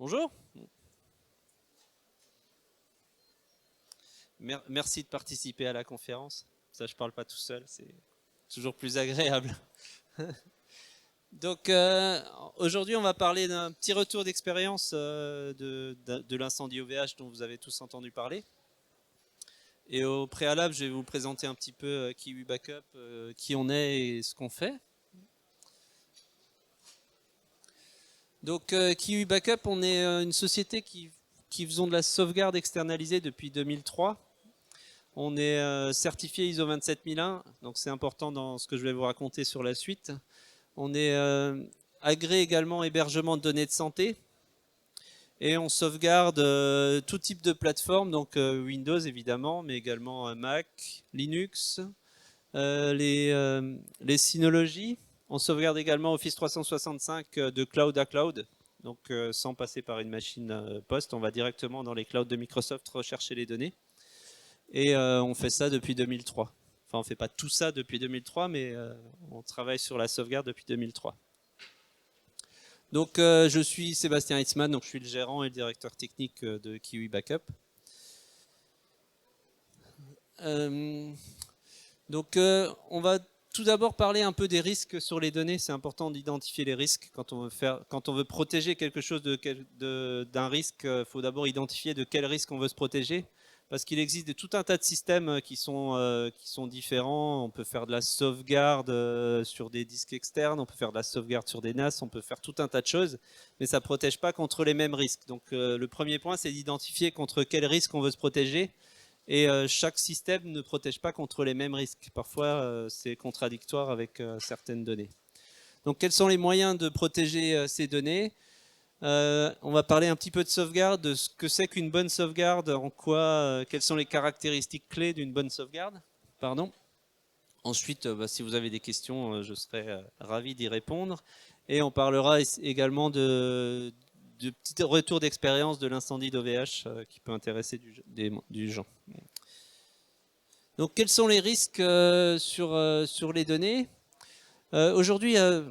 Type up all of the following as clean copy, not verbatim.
Bonjour. Merci de participer à la conférence. Ça, je parle pas tout seul, c'est toujours plus agréable. Donc, aujourd'hui, on va parler d'un petit retour d'expérience de l'incendie OVH dont vous avez tous entendu parler. Et au préalable, je vais vous présenter un petit peu Kiwi Backup, qui on est et ce qu'on fait. Donc, Kiwi Backup, on est une société qui faisons de la sauvegarde externalisée depuis 2003. On est certifié ISO 27001, donc c'est important dans ce que je vais vous raconter sur la suite. On est agréé également hébergement de données de santé et on sauvegarde tout type de plateforme, donc Windows évidemment, mais également Mac, Linux, les Synology. On sauvegarde également Office 365 de cloud à cloud, donc sans passer par une machine poste, on va directement dans les clouds de Microsoft rechercher les données. Et on fait ça depuis 2003. Enfin, on fait pas tout ça depuis 2003, mais on travaille sur la sauvegarde depuis 2003. Donc, je suis Sébastien Hitzmann, donc je suis le gérant et le directeur technique de Kiwi Backup. Donc, on va tout d'abord parler un peu des risques sur les données. C'est important d'identifier les risques quand on veut protéger quelque chose d'un risque. Il faut d'abord identifier de quel risque on veut se protéger. Parce qu'il existe tout un tas de systèmes qui sont différents. On peut faire de la sauvegarde sur des disques externes, on peut faire de la sauvegarde sur des NAS, on peut faire tout un tas de choses, mais ça ne protège pas contre les mêmes risques. Donc le premier point, c'est d'identifier contre quel risque on veut se protéger. Et chaque système ne protège pas contre les mêmes risques. Parfois, c'est contradictoire avec certaines données. Donc quels sont les moyens de protéger ces données ? On va parler un petit peu de sauvegarde, de ce que c'est qu'une bonne sauvegarde, quelles sont les caractéristiques clés d'une bonne sauvegarde. Pardon. Ensuite, si vous avez des questions, je serai ravi d'y répondre. Et on parlera également de petits retours d'expérience de l'incendie d'OVH qui peut intéresser du gens. Donc, quels sont les risques sur les données ? Aujourd'hui, là,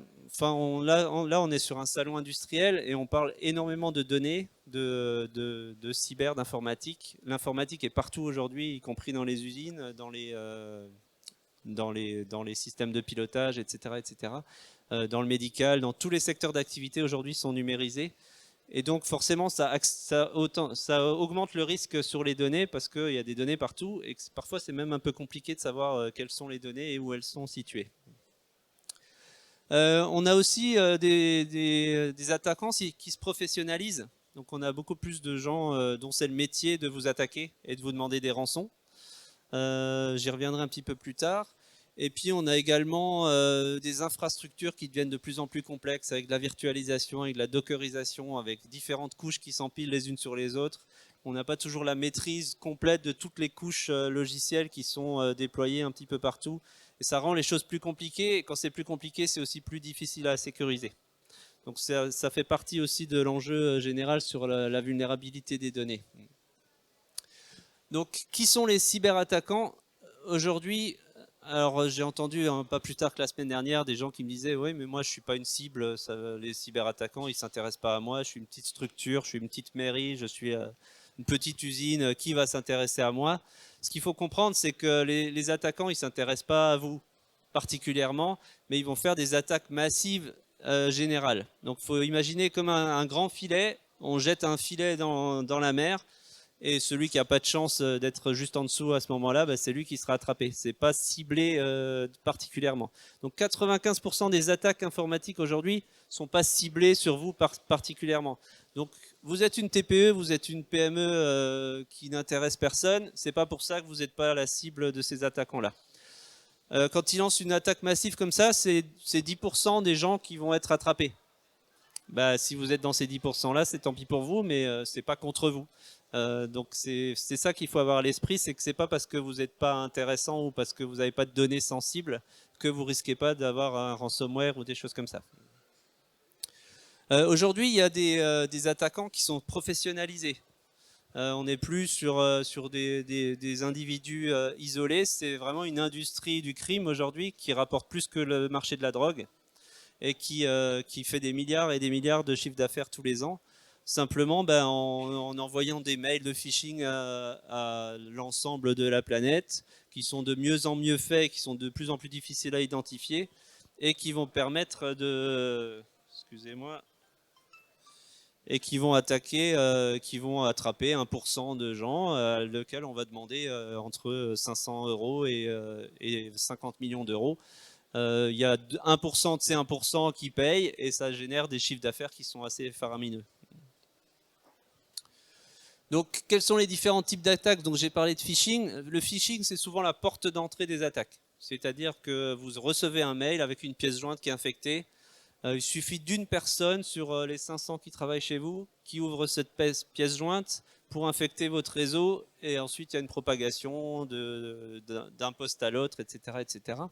on est sur un salon industriel et on parle énormément de données, de cyber, d'informatique. L'informatique est partout aujourd'hui, y compris dans les usines, dans les systèmes de pilotage, etc., etc. Dans le médical, dans tous les secteurs d'activité aujourd'hui sont numérisés. Et donc forcément, ça augmente le risque sur les données parce qu'il y a des données partout et que parfois c'est même un peu compliqué de savoir quelles sont les données et où elles sont situées. On a aussi des attaquants qui se professionnalisent. Donc on a beaucoup plus de gens dont c'est le métier de vous attaquer et de vous demander des rançons. J'y reviendrai un petit peu plus tard. Et puis on a également des infrastructures qui deviennent de plus en plus complexes avec de la virtualisation, avec de la dockerisation, avec différentes couches qui s'empilent les unes sur les autres. On n'a pas toujours la maîtrise complète de toutes les couches logicielles qui sont déployées un petit peu partout. Et ça rend les choses plus compliquées. Et quand c'est plus compliqué, c'est aussi plus difficile à sécuriser. Donc ça fait partie aussi de l'enjeu général sur la vulnérabilité des données. Donc qui sont les cyberattaquants aujourd'hui? Alors j'ai entendu pas plus tard que la semaine dernière des gens qui me disaient oui mais moi je suis pas une cible, les cyberattaquants ils s'intéressent pas à moi, je suis une petite structure, je suis une petite mairie, je suis une petite usine, qui va s'intéresser à moi? Ce qu'il faut comprendre c'est que les attaquants ils s'intéressent pas à vous particulièrement, mais ils vont faire des attaques massives générales. Donc il faut imaginer comme un grand filet, on jette un filet dans la mer. Et celui qui n'a pas de chance d'être juste en dessous à ce moment-là, c'est lui qui sera attrapé. C'est pas ciblé particulièrement. Donc 95% des attaques informatiques aujourd'hui sont pas ciblées sur vous particulièrement. Donc vous êtes une TPE, vous êtes une PME qui n'intéresse personne. C'est pas pour ça que vous n'êtes pas la cible de ces attaquants-là. Quand ils lancent une attaque massive comme ça, c'est 10% des gens qui vont être attrapés. Si vous êtes dans ces 10% là, c'est tant pis pour vous, mais c'est pas contre vous. Donc c'est ça qu'il faut avoir à l'esprit, c'est que c'est pas parce que vous n'êtes pas intéressant ou parce que vous n'avez pas de données sensibles que vous risquez pas d'avoir un ransomware ou des choses comme ça. Aujourd'hui, il y a des attaquants qui sont professionnalisés. On n'est plus sur des individus isolés, c'est vraiment une industrie du crime aujourd'hui qui rapporte plus que le marché de la drogue et qui fait des milliards et des milliards de chiffres d'affaires tous les ans. simplement en envoyant des mails de phishing à l'ensemble de la planète, qui sont de mieux en mieux faits, qui sont de plus en plus difficiles à identifier, et qui vont permettre de... Excusez-moi. Et qui vont attaquer, qui vont attraper 1% de gens, lequel on va demander entre 500 € et 50 millions d'euros. Il y a 1% de ces 1% qui payent, et ça génère des chiffres d'affaires qui sont assez faramineux. Donc, quels sont les différents types d'attaques? Donc, j'ai parlé de phishing. Le phishing, c'est souvent la porte d'entrée des attaques. C'est-à-dire que vous recevez un mail avec une pièce jointe qui est infectée. Il suffit d'une personne sur les 500 qui travaillent chez vous qui ouvre cette pièce jointe pour infecter votre réseau, et ensuite il y a une propagation d'un poste à l'autre, etc., etc.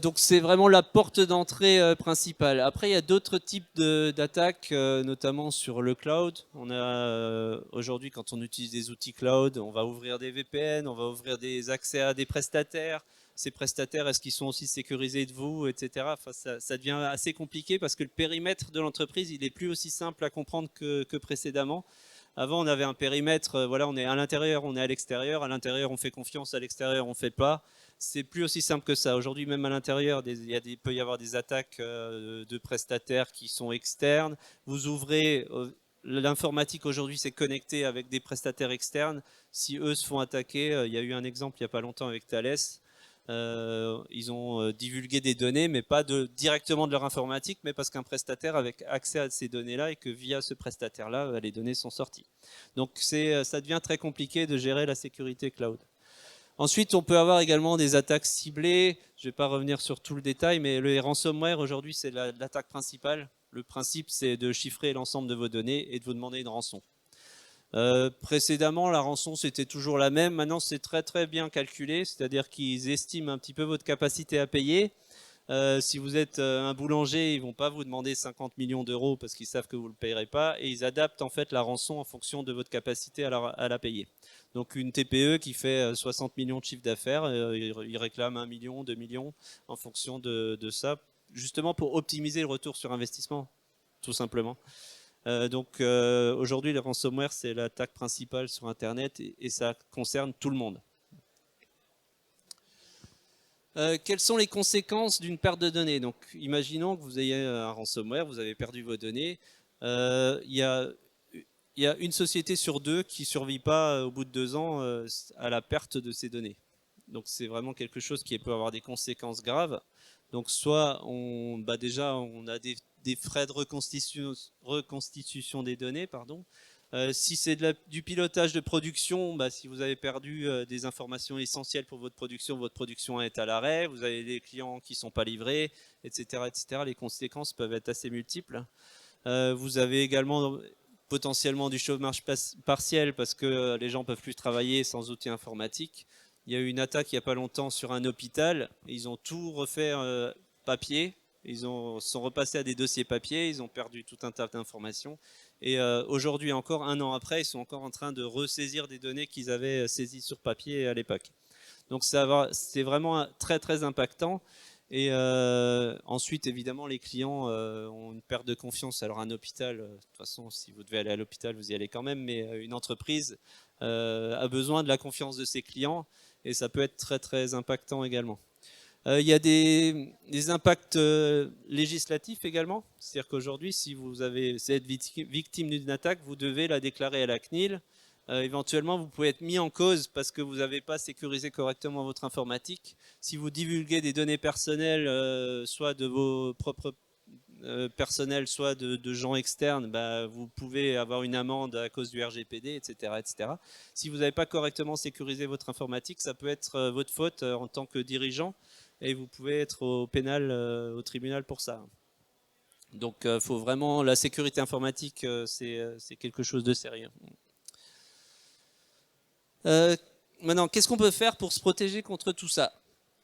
Donc c'est vraiment la porte d'entrée principale. Après, il y a d'autres types d'attaques, notamment sur le cloud. On a aujourd'hui, quand on utilise des outils cloud, on va ouvrir des VPN, on va ouvrir des accès à des prestataires. Ces prestataires, est-ce qu'ils sont aussi sécurisés de vous, etc. Enfin, ça devient assez compliqué parce que le périmètre de l'entreprise, il est plus aussi simple à comprendre que précédemment. Avant, on avait un périmètre, voilà, on est à l'intérieur, on est à l'extérieur. À l'intérieur, on fait confiance, à l'extérieur, on fait pas. C'est plus aussi simple que ça. Aujourd'hui, même à l'intérieur, il peut y avoir des attaques de prestataires qui sont externes. Vous ouvrez, l'informatique aujourd'hui s'est connectée avec des prestataires externes. Si eux se font attaquer, il y a eu un exemple il n'y a pas longtemps avec Thales. Ils ont divulgué des données, mais pas directement de leur informatique, mais parce qu'un prestataire avait accès à ces données-là et que via ce prestataire-là, les données sont sorties. Donc ça devient très compliqué de gérer la sécurité cloud. Ensuite, on peut avoir également des attaques ciblées. Je ne vais pas revenir sur tout le détail, mais le ransomware, aujourd'hui, c'est l'attaque principale. Le principe, c'est de chiffrer l'ensemble de vos données et de vous demander une rançon. Précédemment, la rançon, c'était toujours la même. Maintenant, c'est très très bien calculé, c'est-à-dire qu'ils estiment un petit peu votre capacité à payer. Si vous êtes un boulanger, ils ne vont pas vous demander 50 millions d'euros parce qu'ils savent que vous ne le payerez pas, et ils adaptent en fait la rançon en fonction de votre capacité à la payer. Donc une TPE qui fait 60 millions de chiffre d'affaires, ils réclament 1 million, 2 millions en fonction de ça, justement pour optimiser le retour sur investissement, tout simplement. Aujourd'hui, le ransomware, c'est l'attaque principale sur Internet, et ça concerne tout le monde. Quelles sont les conséquences d'une perte de données? Donc, imaginons que vous ayez un ransomware, vous avez perdu vos données. Il y a une société sur deux qui ne survit pas au bout de 2 ans à la perte de ces données. Donc, c'est vraiment quelque chose qui peut avoir des conséquences graves. Donc, soit déjà on a des frais de reconstitution des données, pardon. Si c'est du pilotage de production, si vous avez perdu des informations essentielles pour votre production est à l'arrêt, vous avez des clients qui ne sont pas livrés, etc., etc. Les conséquences peuvent être assez multiples. Vous avez également potentiellement du chômage partiel parce que les gens ne peuvent plus travailler sans outils informatiques. Il y a eu une attaque il n'y a pas longtemps sur un hôpital. Ils ont tout refait papier. Ils sont repassés à des dossiers papier. Ils ont perdu tout un tas d'informations. Et aujourd'hui encore, 1 an après, ils sont encore en train de ressaisir des données qu'ils avaient saisies sur papier à l'époque. Donc c'est vraiment très très impactant. Et ensuite, évidemment, les clients ont une perte de confiance. Alors un hôpital, de toute façon, si vous devez aller à l'hôpital, vous y allez quand même, mais une entreprise a besoin de la confiance de ses clients, et ça peut être très très impactant également. Il y a des impacts législatifs également. C'est-à-dire qu'aujourd'hui, si vous êtes victime d'une attaque, vous devez la déclarer à la CNIL. Éventuellement, vous pouvez être mis en cause parce que vous n'avez pas sécurisé correctement votre informatique. Si vous divulguez des données personnelles, soit de vos propres personnels, soit de gens externes, vous pouvez avoir une amende à cause du RGPD, etc., etc. Si vous n'avez pas correctement sécurisé votre informatique, ça peut être votre faute en tant que dirigeant, et vous pouvez être au pénal, au tribunal pour ça. Donc, faut vraiment, la sécurité informatique, c'est quelque chose de sérieux. Maintenant, qu'est-ce qu'on peut faire pour se protéger contre tout ça?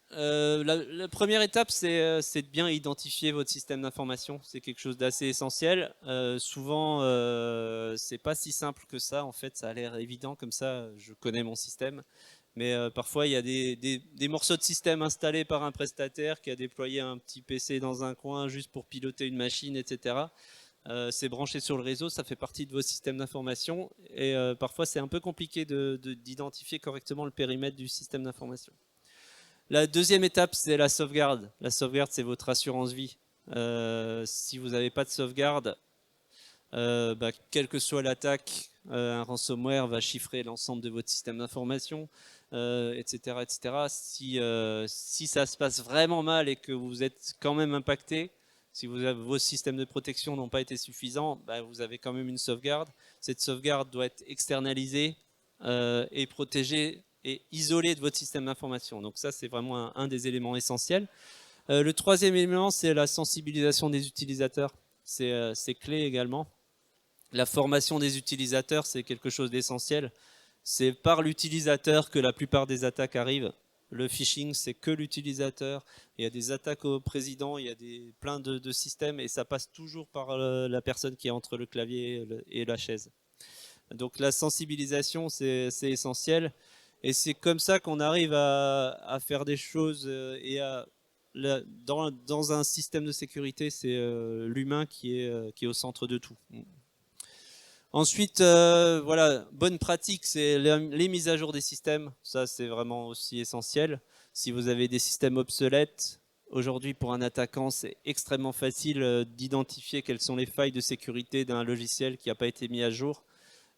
La première étape, c'est de bien identifier votre système d'information. C'est quelque chose d'assez essentiel. Souvent, c'est pas si simple que ça. En fait, ça a l'air évident comme ça. Je connais mon système, mais parfois il y a des morceaux de système installés par un prestataire qui a déployé un petit PC dans un coin juste pour piloter une machine, etc. c'est branché sur le réseau, ça fait partie de vos systèmes d'information et parfois c'est un peu compliqué d'identifier correctement le périmètre du système d'information. La deuxième étape, c'est la sauvegarde. La sauvegarde, c'est votre assurance vie. Si vous n'avez pas de sauvegarde, quelle que soit l'attaque, un ransomware va chiffrer l'ensemble de votre système d'information, etc., etc. Si ça se passe vraiment mal et que vous êtes quand même impacté, si vos systèmes de protection n'ont pas été suffisants, vous avez quand même une sauvegarde. Cette sauvegarde doit être externalisée et protégée et isolée de votre système d'information. Donc ça, c'est vraiment un des éléments essentiels. Le troisième élément, c'est la sensibilisation des utilisateurs. C'est clé également. La formation des utilisateurs, c'est quelque chose d'essentiel. C'est par l'utilisateur que la plupart des attaques arrivent. Le phishing, c'est que l'utilisateur. Il y a des attaques au président, il y a plein de systèmes et ça passe toujours par la personne qui est entre le clavier et la chaise. Donc la sensibilisation, c'est essentiel. Et c'est comme ça qu'on arrive à faire des choses et dans un système de sécurité, c'est l'humain qui est au centre de tout. Ensuite, voilà, bonne pratique, c'est les mises à jour des systèmes. Ça, c'est vraiment aussi essentiel. Si vous avez des systèmes obsolètes, aujourd'hui, pour un attaquant, c'est extrêmement facile d'identifier quelles sont les failles de sécurité d'un logiciel qui n'a pas été mis à jour.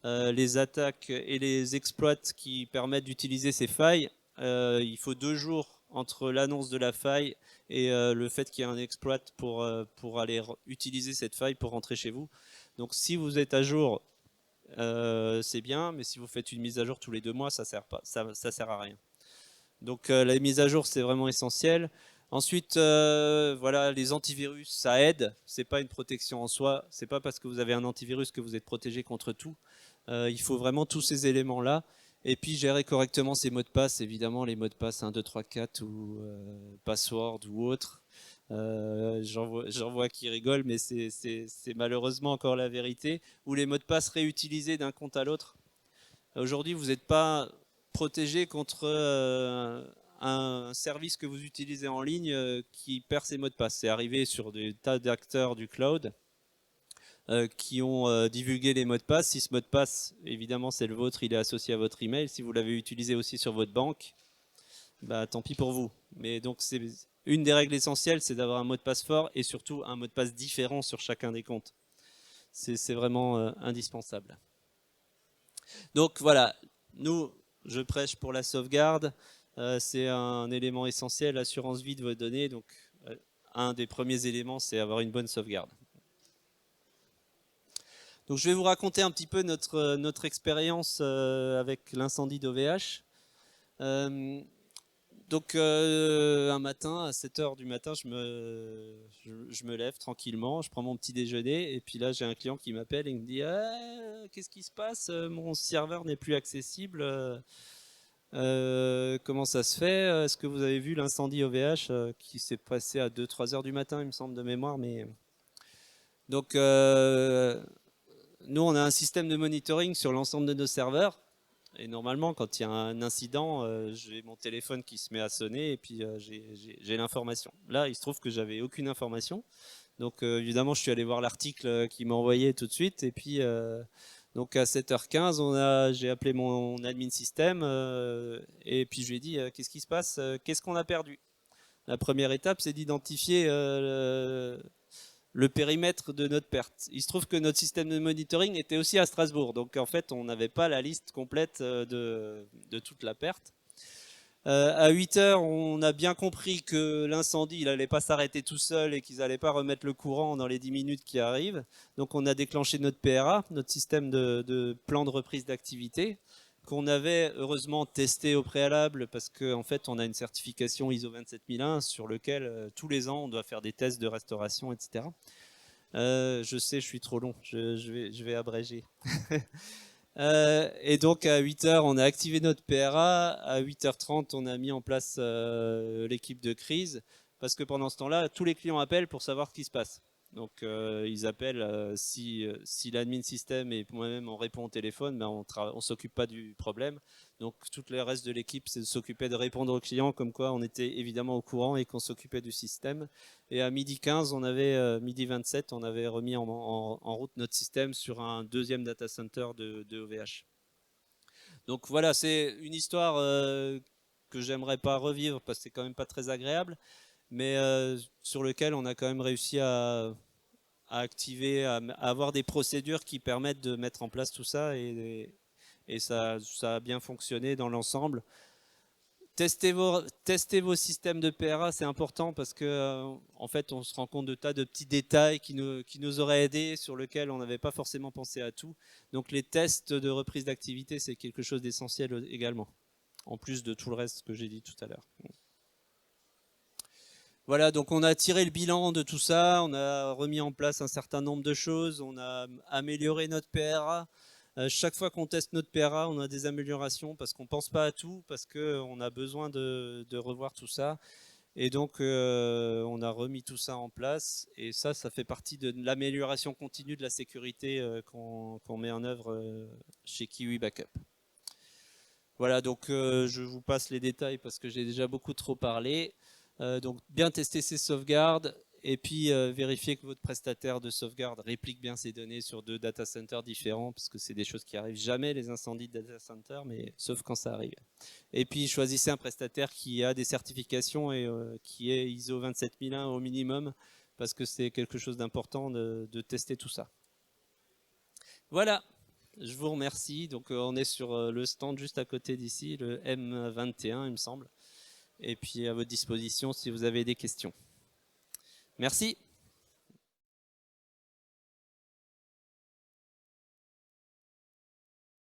Les attaques et les exploits qui permettent d'utiliser ces failles, il faut 2 jours entre l'annonce de la faille et le fait qu'il y ait un exploit pour aller utiliser cette faille pour rentrer chez vous. Donc si vous êtes à jour, c'est bien, mais si vous faites une mise à jour tous les 2 mois, ça sert à rien. Donc la mise à jour, c'est vraiment essentiel. Ensuite, voilà, les antivirus, ça aide. C'est pas une protection en soi. C'est pas parce que vous avez un antivirus que vous êtes protégé contre tout. Il faut vraiment tous ces éléments-là. Et puis gérer correctement ces mots de passe, évidemment les mots de passe 1, 2, 3, 4 ou password ou autre. J'en vois qui rigolent, mais c'est malheureusement encore la vérité. Ou les mots de passe réutilisés d'un compte à l'autre. Aujourd'hui, vous n'êtes pas protégé contre un service que vous utilisez en ligne qui perd ses mots de passe. C'est arrivé sur des tas d'acteurs du cloud qui ont divulgué les mots de passe. Si ce mot de passe, évidemment, c'est le vôtre, il est associé à votre email. Si vous l'avez utilisé aussi sur votre banque, tant pis pour vous. Mais donc, c'est une des règles essentielles, c'est d'avoir un mot de passe fort et surtout un mot de passe différent sur chacun des comptes. C'est vraiment indispensable. Donc voilà, nous, je prêche pour la sauvegarde. C'est un élément essentiel, l'assurance vie de vos données. Donc, un des premiers éléments, c'est avoir une bonne sauvegarde. Donc, je vais vous raconter un petit peu notre expérience avec l'incendie d'OVH. Donc, un matin, à 7h du matin, je me lève tranquillement, je prends mon petit déjeuner, et puis là, j'ai un client qui m'appelle et il me dit ah, « Qu'est-ce qui se passe? Mon serveur n'est plus accessible. Comment ça se fait? Est-ce que vous avez vu l'incendie OVH qui s'est passé à 2-3 heures du matin, il me semble, de mémoire, mais... » Donc, nous, on a un système de monitoring sur l'ensemble de nos serveurs. Et normalement, quand il y a un incident, j'ai mon téléphone qui se met à sonner et puis j'ai l'information. Là, il se trouve que j'avais aucune information. Donc, évidemment, je suis allé voir l'article qu'il m'a envoyé tout de suite. Et puis, donc à 7h15, j'ai appelé mon admin système et puis je lui ai dit qu'est-ce qui se passe, qu'est-ce qu'on a perdu. La première étape, c'est d'identifier le périmètre de notre perte. Il se trouve que notre système de monitoring était aussi à Strasbourg, donc en fait on n'avait pas la liste complète de toute la perte. À 8h, on a bien compris que l'incendie, il n'allait pas s'arrêter tout seul et qu'ils n'allaient pas remettre le courant dans les 10 minutes qui arrivent. Donc on a déclenché notre PRA, notre système de plan de reprise d'activité, qu'on avait heureusement testé au préalable parce qu'en fait on a une certification ISO 27001 sur lequel tous les ans on doit faire des tests de restauration, etc. Je sais, je suis trop long, je vais abréger. Et donc à 8h, on a activé notre PRA. À 8h30, on a mis en place l'équipe de crise. Parce que pendant ce temps-là, tous les clients appellent pour savoir ce qui se passe. Donc ils appellent si l'admin système et moi-même on répond au téléphone, ben on s'occupe pas du problème. Donc tout le reste de l'équipe s'occupait de répondre aux clients, comme quoi on était évidemment au courant et qu'on s'occupait du système. Et à midi 15, midi 27, on avait remis en route notre système sur un deuxième data center de OVH. Donc voilà, c'est une histoire que j'aimerais pas revivre parce que c'est quand même pas très agréable, mais sur lequel on a quand même réussi à activer, à avoir des procédures qui permettent de mettre en place tout ça et ça a bien fonctionné dans l'ensemble. Testez vos systèmes de PRA, c'est important parce que en fait on se rend compte de tas de petits détails qui nous auraient aidés, sur lesquels on n'avait pas forcément pensé à tout. Donc les tests de reprise d'activité, c'est quelque chose d'essentiel également, en plus de tout le reste que j'ai dit tout à l'heure. Voilà, donc on a tiré le bilan de tout ça, on a remis en place un certain nombre de choses, on a amélioré notre PRA. Chaque fois qu'on teste notre PRA, on a des améliorations parce qu'on ne pense pas à tout, parce qu'on a besoin de revoir tout ça. Et donc on a remis tout ça en place. Et ça fait partie de l'amélioration continue de la sécurité qu'on met en œuvre chez Kiwi Backup. Voilà, donc je vous passe les détails parce que j'ai déjà beaucoup trop parlé. Donc bien tester ses sauvegardes et puis vérifier que votre prestataire de sauvegarde réplique bien ses données sur 2 data centers différents, parce que c'est des choses qui arrivent jamais, les incendies de data center, mais sauf quand ça arrive. Et puis choisissez un prestataire qui a des certifications et qui est ISO 27001 au minimum, parce que c'est quelque chose d'important de tester tout ça. Voilà, je vous remercie. Donc on est sur le stand juste à côté d'ici, le M21 il me semble. Et puis à votre disposition si vous avez des questions. Merci.